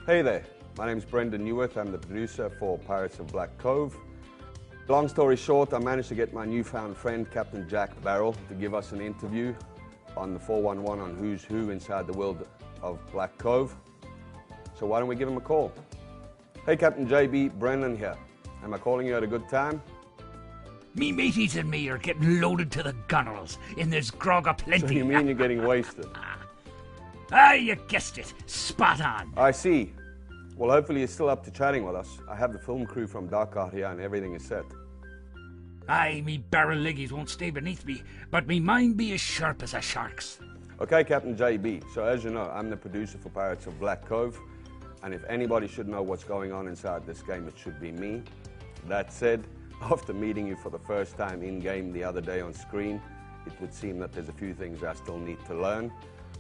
Hey there, my name's Brendan Newworth. I'm the producer for Pirates of Black Cove. Long story short, I managed to get my newfound friend, Captain Jack Barrel, to give us an interview on the 411 on who's who inside the world of Black Cove. So why don't we give him a call? Hey Captain JB, Brendan here. Am I calling you at a good time? Me mateys and me are getting loaded to the gunnels, and there's grog aplenty. So you mean you're getting wasted? You guessed it. Spot on. I see. Well, hopefully you're still up to chatting with us. I have the film crew from Dock out here and everything is set. Me barrel leggies won't stay beneath me, but me mind be as sharp as a shark's. Okay, Captain JB. So as you know, I'm the producer for Pirates of Black Cove. And if anybody should know what's going on inside this game, it should be me. That said, after meeting you for the first time in-game the other day on screen, it would seem that there's a few things I still need to learn.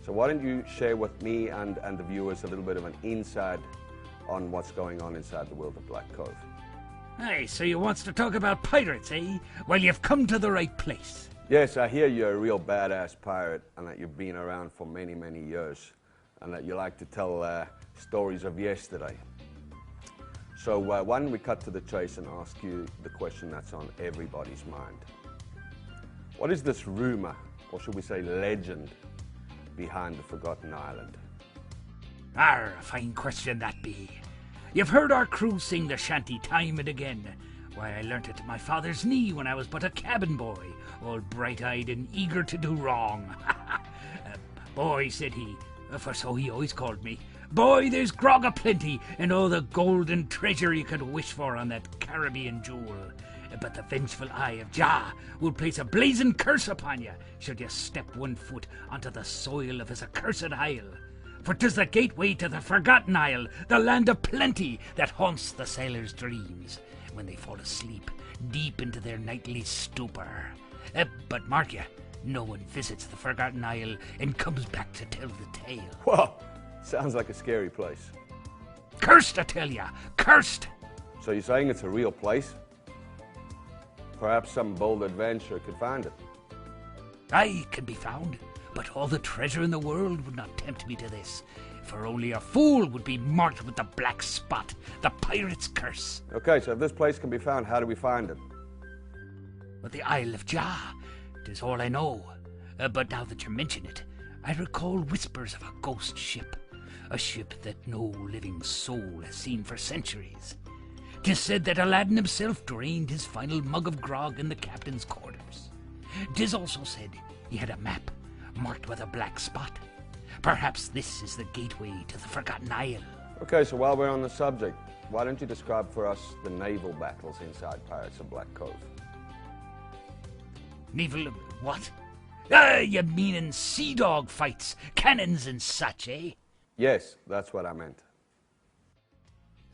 So why don't you share with me and the viewers a little bit of an insight on what's going on inside the world of Black Cove. Hey, so you wants to talk about pirates, eh? Well, you've come to the right place. Yes, I hear you're a real badass pirate and that you've been around for many, many years and that you like to tell stories of yesterday. So why don't we cut to the chase and ask you the question that's on everybody's mind. What is this rumor, or should we say legend, behind the Forgotten Island? A fine question that be. You've heard our crew sing the shanty time and again. Why, I learnt it at my father's knee when I was but a cabin boy, all bright-eyed and eager to do wrong. Boy, said he, for so he always called me, boy, there's grog aplenty and all the golden treasure you could wish for on that Caribbean jewel. But the vengeful eye of Jah will place a blazing curse upon you should you step one foot onto the soil of his accursed isle. For 'tis the gateway to the Forgotten Isle, the land of plenty that haunts the sailors' dreams when they fall asleep deep into their nightly stupor. But mark you, no one visits the Forgotten Isle and comes back to tell the tale. Well, sounds like a scary place. Cursed, I tell ya, cursed! So you're saying it's a real place? Perhaps some bold adventurer could find it. I can be found, but all the treasure in the world would not tempt me to this, for only a fool would be marked with the black spot, the pirate's curse. Okay, so if this place can be found, how do we find it? But the Isle of Jah, 'tis all I know. But now that you mention it, I recall whispers of a ghost ship, a ship that no living soul has seen for centuries. 'Tis said that Aladdin himself drained his final mug of grog in the captain's quarters. 'Tis also said he had a map marked with a black spot. Perhaps this is the gateway to the Forgotten Isle. Okay, so while we're on the subject, why don't you describe for us the naval battles inside Pirates of Black Cove? Naval... what? You meanin' sea dog fights, cannons and such, eh? Yes, that's what I meant.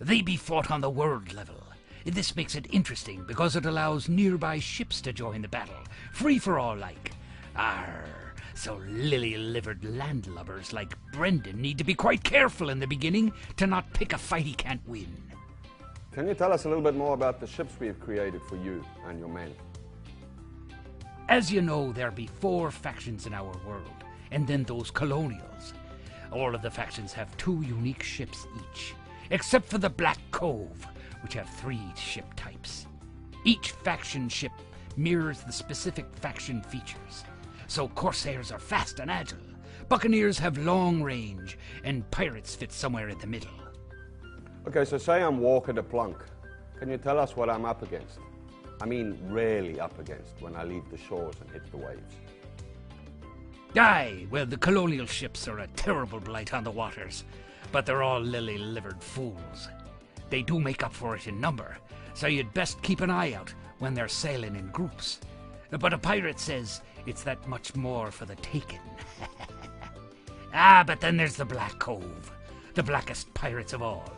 They be fought on the world level. This makes it interesting because it allows nearby ships to join the battle, free for all like. So lily-livered landlubbers like Brendan need to be quite careful in the beginning to not pick a fight he can't win. Can you tell us a little bit more about the ships we've created for you and your men? As you know, there be 4 factions in our world, and then those colonials. All of the factions have 2 unique ships each, except for the Black Cove, which have 3 ship types. Each faction ship mirrors the specific faction features. So Corsairs are fast and agile, Buccaneers have long range, and Pirates fit somewhere in the middle. Okay, so say I'm Walker the Plunk. Can you tell us what I'm up against? I mean, really up against when I leave the shores and hit the waves. Aye, well, the colonial ships are a terrible blight on the waters, but they're all lily-livered fools. They do make up for it in number, so you'd best keep an eye out when they're sailing in groups. But a pirate says it's that much more for the taking. But then there's the Black Cove, the blackest pirates of all.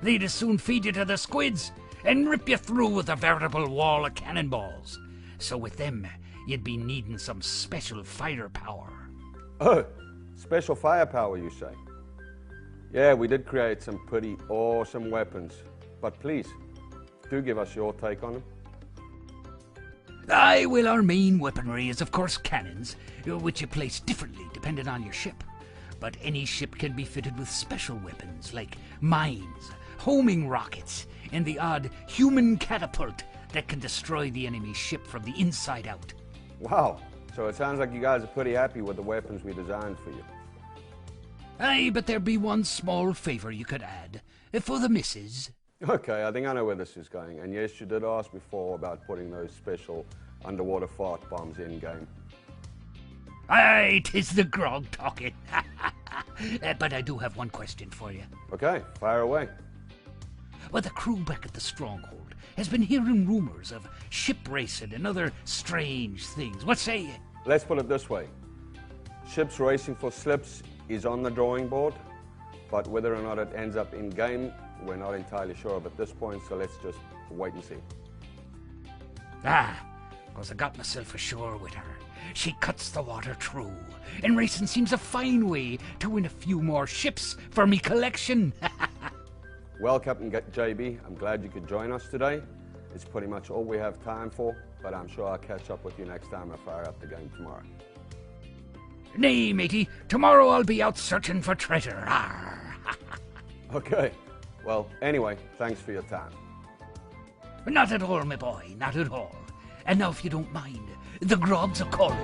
They'd as soon feed you to the squids and rip you through with a veritable wall of cannonballs. So with them, you'd be needing some special firepower. Oh, special firepower, you say? Yeah, we did create some pretty awesome weapons. But please, do give us your take on them. Aye, well, our main weaponry is, of course, cannons, which you place differently depending on your ship. But any ship can be fitted with special weapons like mines, homing rockets, and the odd human catapult that can destroy the enemy ship from the inside out. Wow, so it sounds like you guys are pretty happy with the weapons we designed for you. Aye, but there be one small favor you could add. For the missus. Okay, I think I know where this is going. And yes, you did ask before about putting those special underwater fart bombs in-game. Aye, 'tis the grog talking. But I do have one question for you. Okay, fire away. Well, the crew back at the Stronghold has been hearing rumors of ship racing and other strange things. What say you? Let's put it this way. Ships racing for slips is on the drawing board, but whether or not it ends up in-game, we're not entirely sure of at this point, so let's just wait and see. Because I got myself ashore with her. She cuts the water through, and racing seems a fine way to win a few more ships for me collection. Well, Captain JB, I'm glad you could join us today. It's pretty much all we have time for, but I'm sure I'll catch up with you next time I fire up the game tomorrow. Nay, matey, tomorrow I'll be out searching for treasure. Okay, well, anyway, thanks for your time. Not at all, my boy, not at all. And now, if you don't mind, the grog's a calling.